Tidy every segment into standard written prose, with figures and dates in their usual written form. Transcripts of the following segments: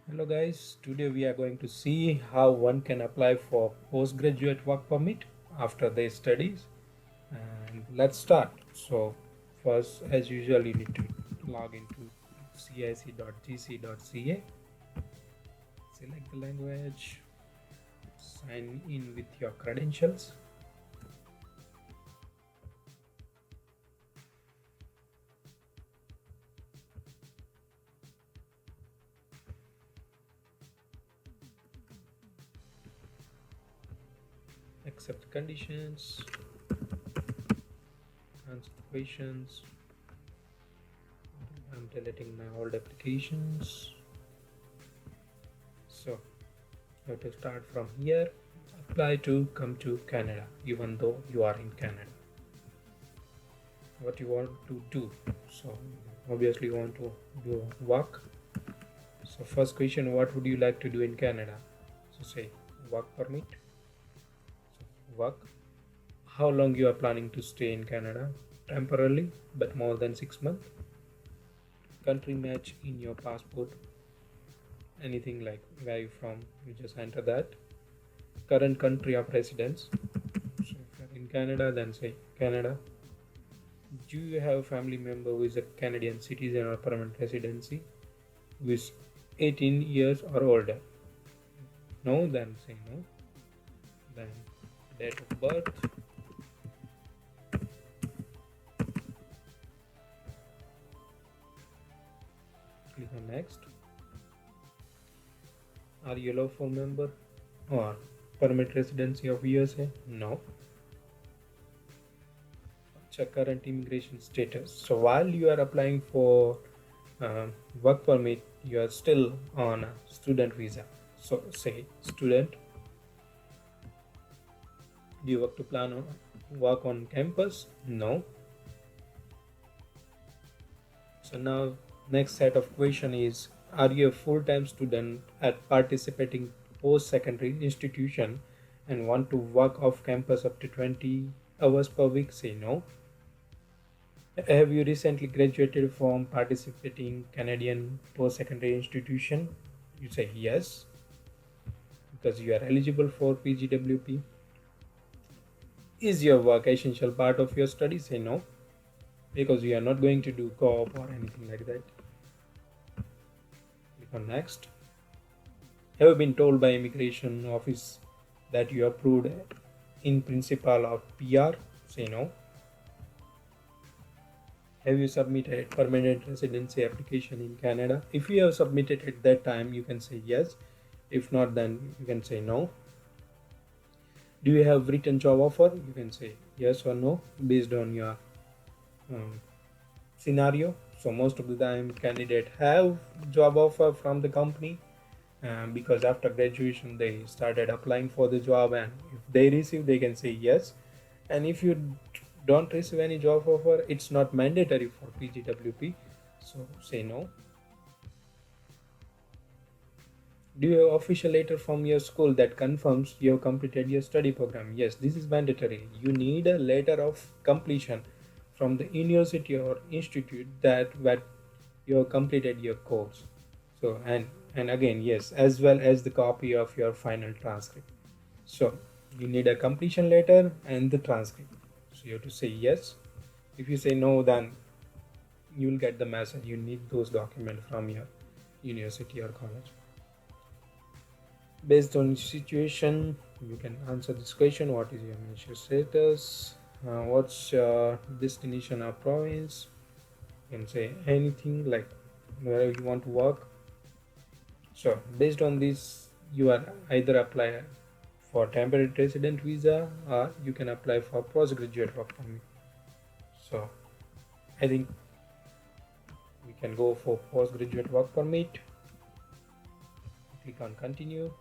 Hello guys, today we are going to see how one can apply for postgraduate work permit after their studies, and let's start. So first, as usual, you need to log into cic.gc.ca, select the language, sign in with your credentials. Accept conditions, answer questions. I'm deleting my old applications. So you have to start from here. Apply to come to Canada, even though you are in Canada. What you want to do? So obviously you want to do work. So first question, what would you like to do in Canada? So say work permit. So work. How long you are planning to stay in Canada? Temporarily, but more than 6 months. Country match in your passport. Anything like where you from, you just enter that. Current country of residence. So if you're in Canada, then say Canada. Do you have a family member who is a Canadian citizen or permanent residency who is 18 years or older? No, then say no. Then date of birth. Click on next. Are you a lawful member or permanent residency of USA? No. Check current immigration status. So while you are applying for work permit, you are still on a student visa. So say student. Do you work to plan on work on campus? No. So now next set of question is, are you a full-time student at participating post-secondary institution and want to work off campus up to 20 hours per week? Say no. Have you recently graduated from participating Canadian post-secondary institution? You say yes, because you are eligible for PGWP. Is your work essential part of your study? Say no, because you are not going to do co-op or anything like that. Click on next. Have you been told by immigration office that you approved in principle of PR? Say no. Have you submitted permanent residency application in Canada? If you have submitted at that time, you can say yes. If not, then you can say no. Do you have written job offer? You can say yes or no based on your um, scenario. So most of the time candidate have job offer from the company, because after graduation they started applying for the job, and if they receive, they can say yes. And if you don't receive any job offer, it's not mandatory for PGWP, so say no. Do you have official letter from your school that confirms you have completed your study program? Yes, this is mandatory. You need a letter of completion from the university or institute that you have completed your course. So and again, yes, as well as the copy of your final transcript. So you need a completion letter and the transcript. So you have to say yes. If you say no, then you will get the message you need those documents from your university or college. Based on situation, you can answer this question: what is your mental status? What's your destination or province? You can say anything like wherever you want to work. So based on this, you are either apply for temporary resident visa or you can apply for postgraduate work permit. So I think we can go for postgraduate work permit. Click on continue.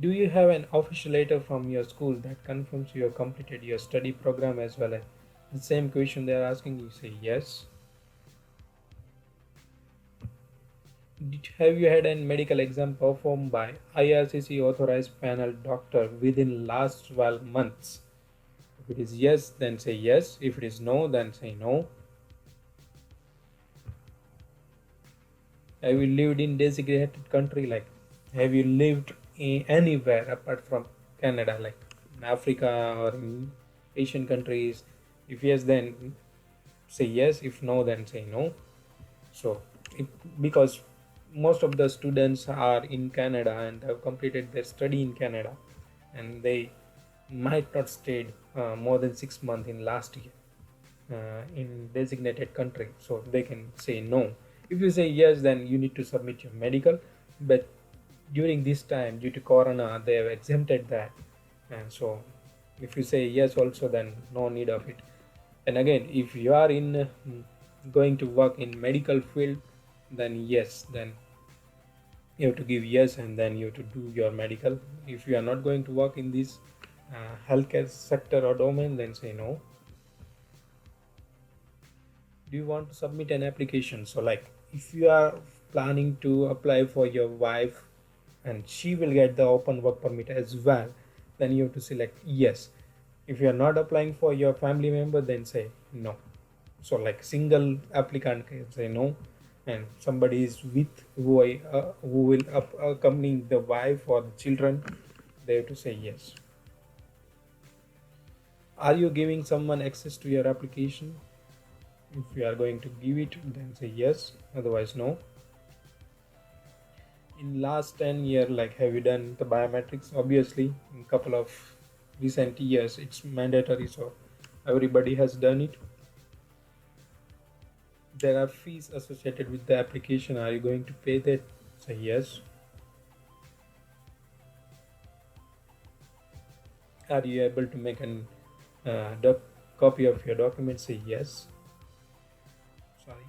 Do you have an official letter from your school that confirms you have completed your study program as well? As the same question they are asking, you say yes. Have you had a medical exam performed by IRCC authorized panel doctor within last 12 months? If it is yes, then say yes. If it is no, then say no. Have you lived in designated country? Like, have you lived anywhere apart from Canada, like in Africa or in Asian countries? If yes, then say yes. If no, then say no. So, if, because most of the students are in Canada and have completed their study in Canada, and they might not stayed more than 6 months in last year in designated country, so they can say no. If you say yes, then you need to submit your medical, but during this time due to corona they have exempted that, and so if you say yes also, then no need of it. And again, if you are in going to work in medical field, then yes, then you have to give yes, and then you have to do your medical. If you are not going to work in this healthcare sector or domain, then say no. Do you want to submit an application? So like, if you are planning to apply for your wife and she will get the open work permit as well, then you have to select yes. If you are not applying for your family member, then say no. So like, single applicant can say no, and somebody is with who will accompany the wife or the children, they have to say yes. Are you giving someone access to your application? If you are going to give it, then say yes, otherwise no. In last 10 year, like, have you done the biometrics? Obviously, in couple of recent years it's mandatory, so everybody has done it. There are fees associated with the application. Are you going to pay that? Say yes. Are you able to make an copy of your document? Say yes. Sorry.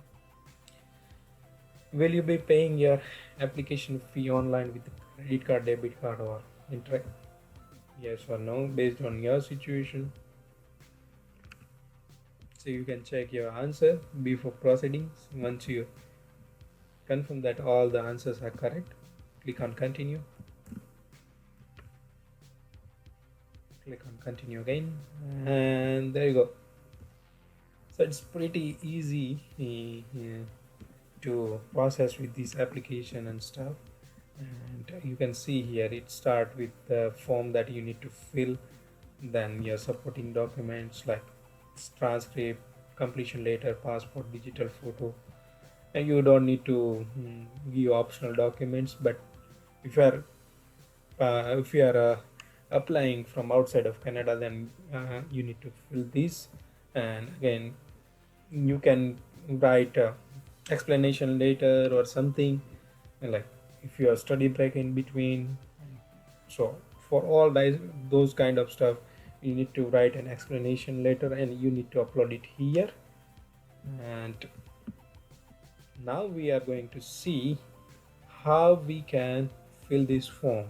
Will you be paying your application fee online with credit card, debit card, or internet? Yes or no, based on your situation. So you can check your answer before proceeding. Once you confirm that all the answers are correct, click on continue. Click on continue again, and there you go. So it's pretty easy to process with this application and stuff. And you can see here it start with the form that you need to fill, then your supporting documents like transcript, completion letter, passport, digital photo. And you don't need to give optional documents, but if you are applying from outside of Canada, then you need to fill this. And again, you can write explanation later or something, like if you are study break in between. So for all those kind of stuff, you need to write an explanation later and you need to upload it here. And now we are going to see how we can fill this form.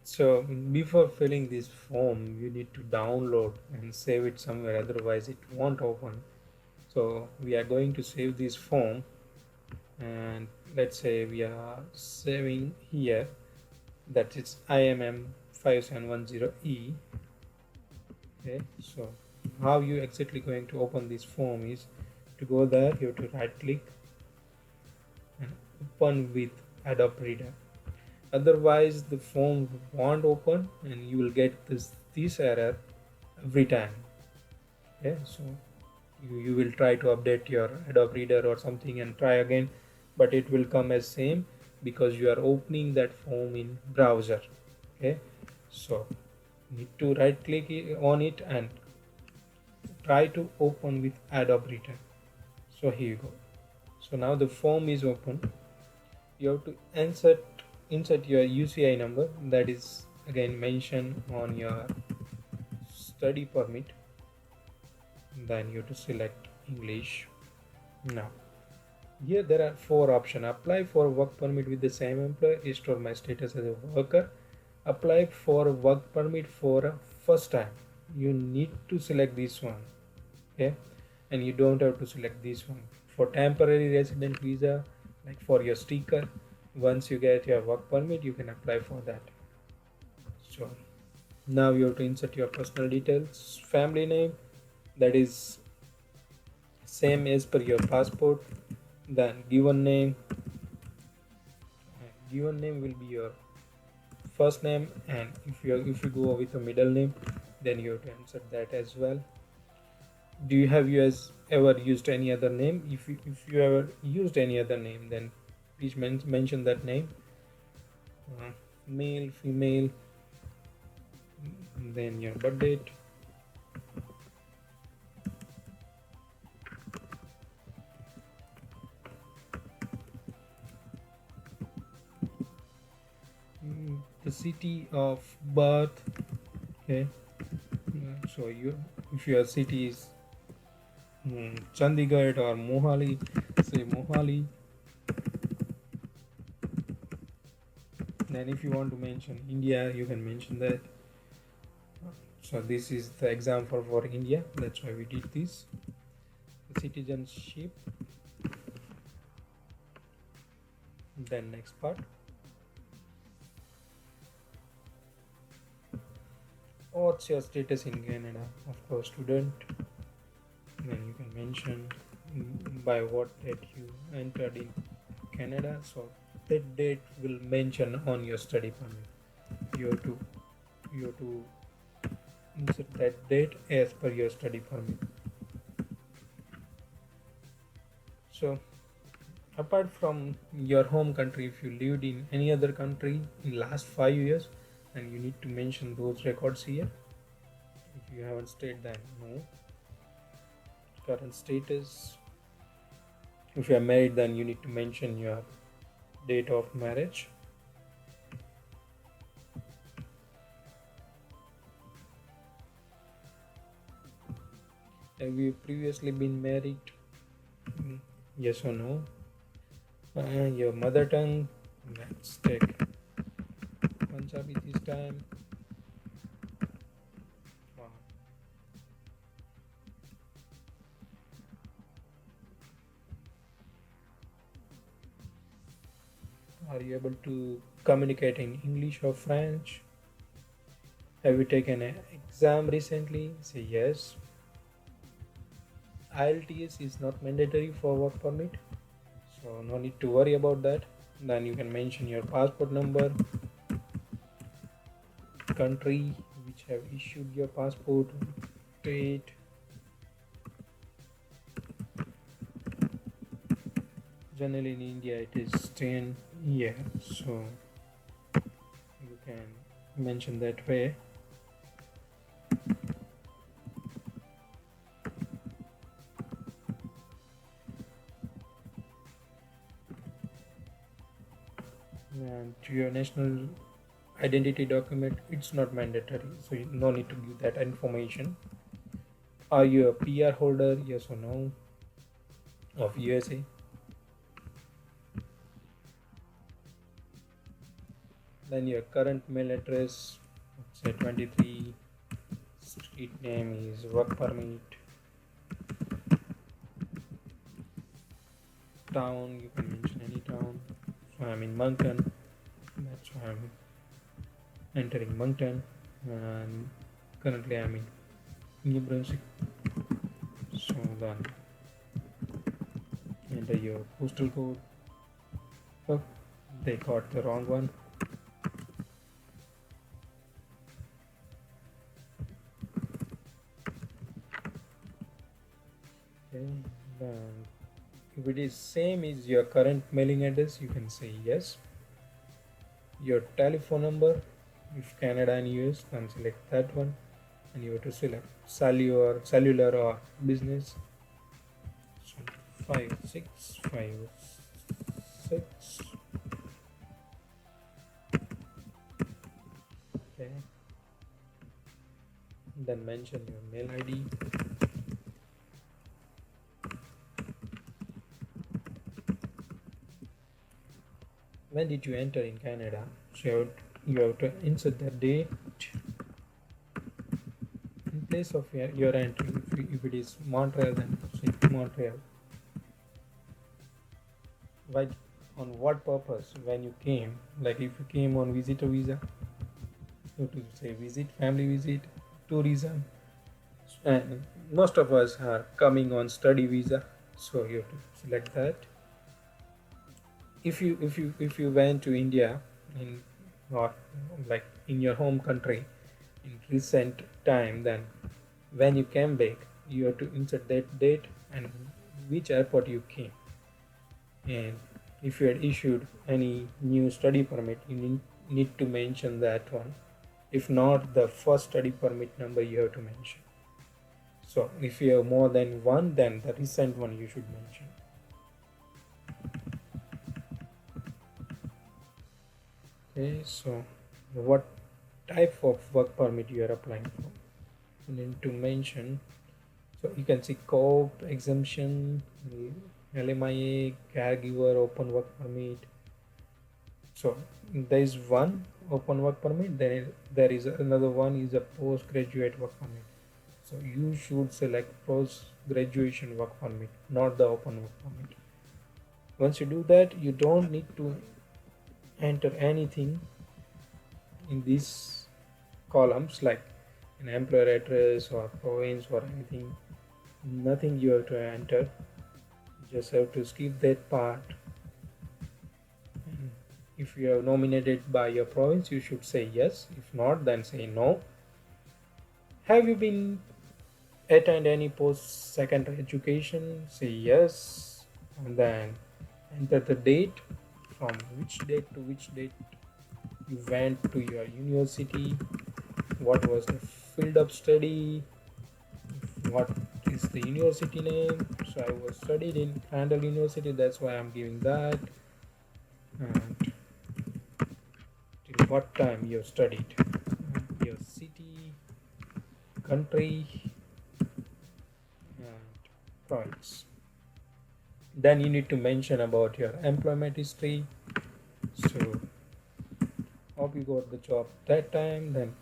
So before filling this form, you need to download and save it somewhere, otherwise it won't open. So we are going to save this form, and let's say we are saving here, that is IMM 5710E. Okay, so how you exactly going to open this form is to go there, you have to right click and open with Adobe Reader. Otherwise the form won't open and you will get this error every time. Okay, so you will try to update your Adobe Reader or something and try again, but it will come as same because you are opening that form in browser. Okay, so need to right click on it and try to open with Adobe Reader. So here you go. So now the form is open. You have to insert your UCI number, that is again mentioned on your study permit. Then you have to select English. Now here there are 4 options: apply for work permit with the same employer, restore my status as a worker, apply for work permit for a first time. You need to select this one. Okay, and you don't have to select this one for temporary resident visa, like for your sticker. Once you get your work permit, you can apply for that. So now you have to insert your personal details, family name, that is same as per your passport, Then given name will be your first name, and if you go with a middle name, then you have to insert that as well. Do you have ever used any other name? If you ever used any other name, then please mention that name. uh, Male, female, then your birth date. The city of birth. Okay. So if your city is Chandigarh or Mohali, say Mohali. Then if you want to mention India, you can mention that. So this is the example for India. That's why we did this. Citizenship. Then next part. What's your status in Canada? Of course, student. Then you can mention by what date you entered in Canada. So that date will mention on your study permit. You have to insert that date as per your study permit. So apart from your home country, if you lived in any other country in last 5 years, then you need to mention those records here. If you haven't stayed, then no. Current status. If you are married, then you need to mention your date of marriage. Have you previously been married? Yes or no? Your mother tongue. Let's take Punjabi this time. Are you able to communicate in English or French? Have you taken an exam recently? Say yes. IELTS is not mandatory for work permit, so no need to worry about that. Then you can mention your passport number, country which have issued your passport, date. Generally in India it is 10 years, so you can mention that way. And to your national identity document, it's not mandatory, so you no need to give that information. Are you a PR holder? Yes or no? Of USA? Then your current mail address, say 23, street name is work permit, town you can mention any town. So I'm in Moncton, that's why I'm entering Moncton, and currently I'm in New Brunswick. So then enter your postal code. Oh, they got the wrong one. Okay, then if it is same as your current mailing address, you can say yes. Your telephone number, if Canada and US, then select that one, and you have to select cellular or business. So 5656. Okay. Then mention your mail ID. When did you enter in Canada? So you have to insert the date in place of your entry. If it is Montreal, then say Montreal. Why, on what purpose when you came? Like if you came on visitor visa, you have to say visit, family visit, tourism. And most of us are coming on study visa, so you have to select that. if you went to India in, or like in your home country in recent time, then when you came back you have to insert that date and which airport you came, and if you had issued any new study permit you need to mention that one. If not, the first study permit number you have to mention. So if you have more than one, then the recent one you should mention. Okay, so what type of work permit you are applying for, you need to mention. So you can see COP, exemption, LMIA, caregiver, open work permit. So there is one open work permit, then there is another one is a postgraduate work permit. So you should select post graduation work permit, not the open work permit. Once you do that, you don't need to enter anything in these columns like an employer address or province or anything. Nothing you have to enter. You just have to skip that part. And if you are nominated by your province, you should say yes. If not, then say no. Have you been attend any post secondary education? Say yes, and then enter the date, from which date to which date you went to your university, what was the field of study, what is the university name. So I was studied in Randall University, that's why I'm giving that, and till what time you have studied, your city, country, and province. Then you need to mention about your employment history. So hope you got the job that time, then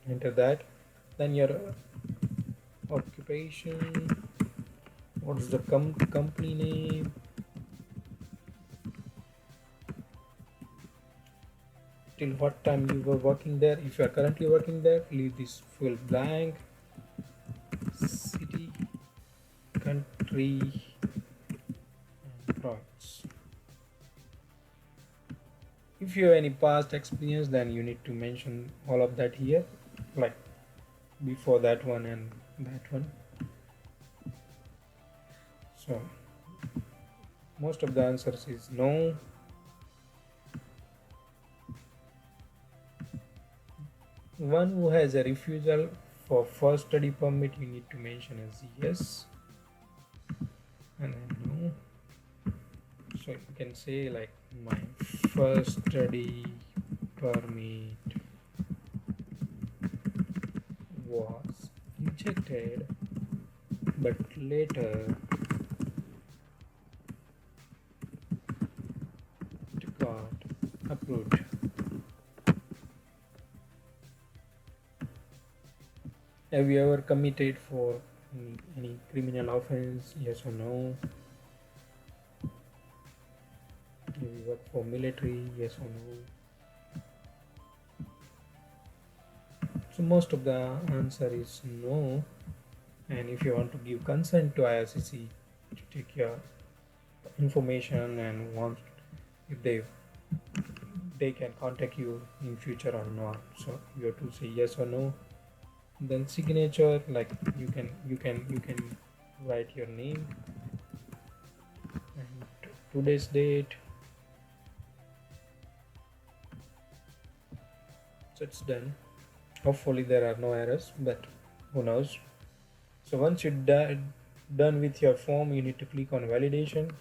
enter that. Then your occupation, what's the company name, till what time you were working there. If you are currently working there, leave this full blank. City, country, and province. If you have any past experience, then you need to mention all of that here, like before that one and that one. So most of the answers is no. One who has a refusal for first study permit, you need to mention as yes, and then no. So you can say like my first study permit was rejected, but later it got approved. Have you ever committed for any criminal offense? Yes or no? Do you work for military? Yes or no? So most of the answer is no. And if you want to give consent to IRCC to take your information and want if they can contact you in future or not, so you have to say yes or no. Then signature, like you can write your name and today's date. So it's done. Hopefully there are no errors, but who knows. So once you're done with your form, you need to click on validation.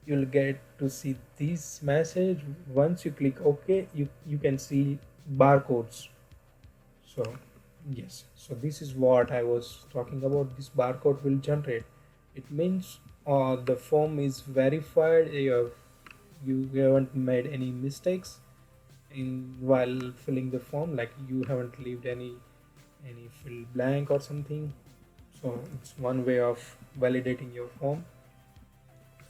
You'll get to see this message. Once you click OK, you can see barcodes. So yes, so this is what I was talking about. This barcode will generate. It means the form is verified. You haven't made any mistakes in while filling the form, like you haven't left any fill blank or something. So it's one way of validating your form.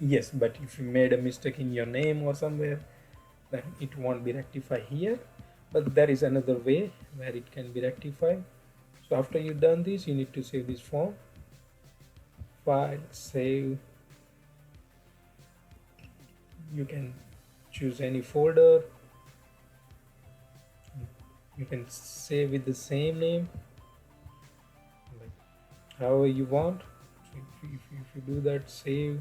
Yes, but if you made a mistake in your name or somewhere, then it won't be rectified here, but there is another way where it can be rectified. So after you've done this, you need to save this form, file, save. You can choose any folder. You can save with the same name, like however you want. So if you do that, save,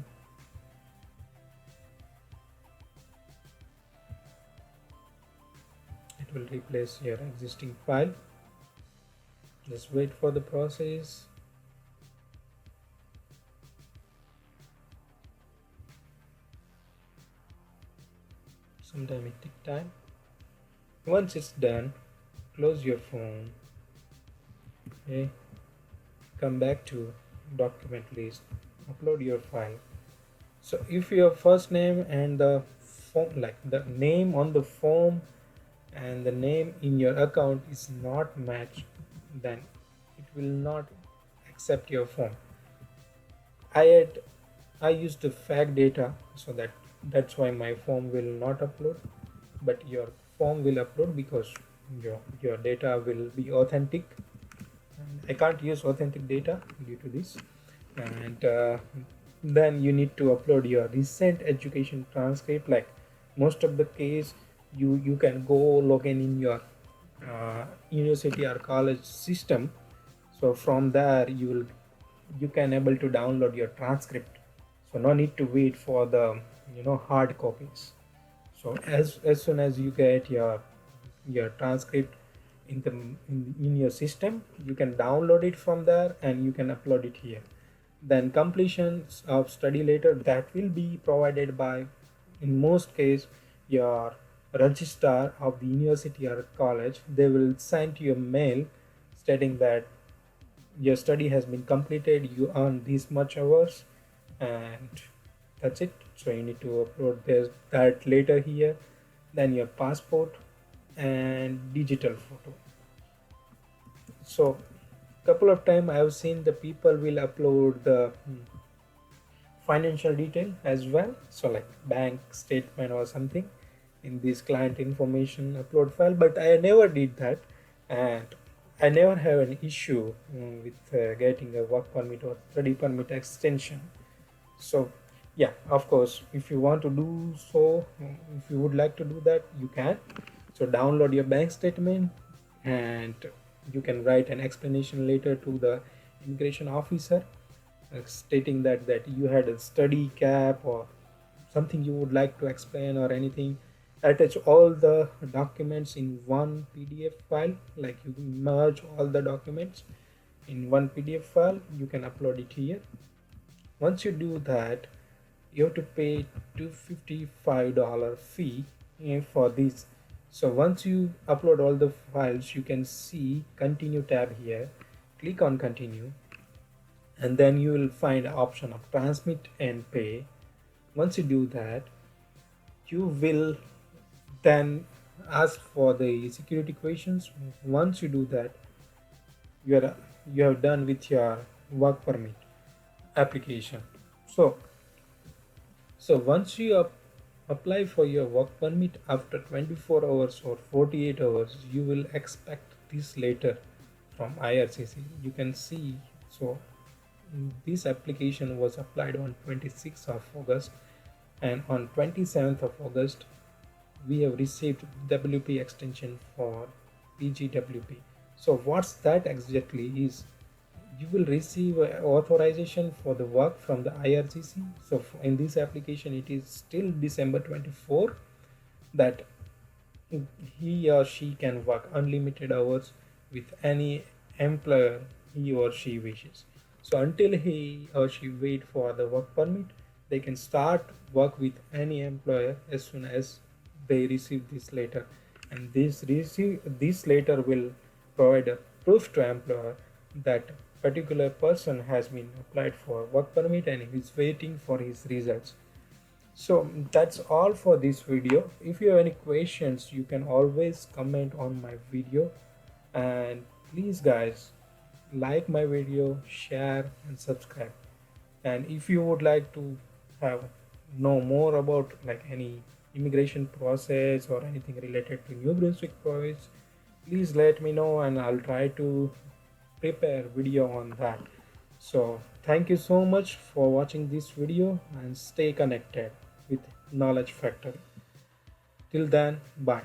it will replace your existing file. Just wait for the process. Sometime it takes time. Once it's done, close your phone. Okay, come back to document list, upload your file. So if your first name and the form, like the name on the form and the name in your account is not matched, then it will not accept your form. I used the fake data, so that's why my form will not upload, but your form will upload because your data will be authentic. And I can't use authentic data due to this. And then you need to upload your recent education transcript. Like most of the case, you can go log in your university or college system. So from there you can able to download your transcript. So no need to wait for the hard copies. So as soon as you get your transcript in your system, you can download it from there and you can upload it here. Then completion of study letter, that will be provided by, in most case, your registrar of the university or college. They will send you a mail stating that your study has been completed, you earn this much hours, and that's it. So you need to upload that later here. Then your passport and digital photo. So couple of time I have seen the people will upload the financial detail as well, so like bank statement or something in this client information upload file, but I never did that, and I never have an issue with getting a work permit or study permit extension. So yeah, of course, if you want to do so, if you would like to do that, you can. So download your bank statement and you can write an explanation letter to the immigration officer stating that you had a study cap or something you would like to explain or anything. Attach all the documents in one PDF file, like you merge all the documents in one PDF file, you can upload it here. Once you do that, you have to pay $255 fee for this. So once you upload all the files, you can see continue tab here, click on continue, and then you will find option of transmit and pay. Once you do that, you will then ask for the security questions. Once you do that, you have done with your work permit application. So once you apply for your work permit, after 24 hours or 48 hours, you will expect this letter from IRCC. You can see, so this application was applied on 26th of August, and on 27th of August we have received WP extension for PGWP. So what's that exactly is, you will receive authorization for the work from the IRCC. So in this application it is still December 24 that he or she can work unlimited hours with any employer he or she wishes. So until he or she wait for the work permit, they can start work with any employer as soon as they receive this letter. And this letter will provide a proof to employer that particular person has been applied for work permit and is waiting for his results. So that's all for this video. If you have any questions, you can always comment on my video, and please guys, like my video, share and subscribe. And if you would like to know more about like any immigration process or anything related to New Brunswick province, please let me know and I'll try to prepare video on that. So thank you so much for watching this video and stay connected with Knowledge Factory. Till then, bye.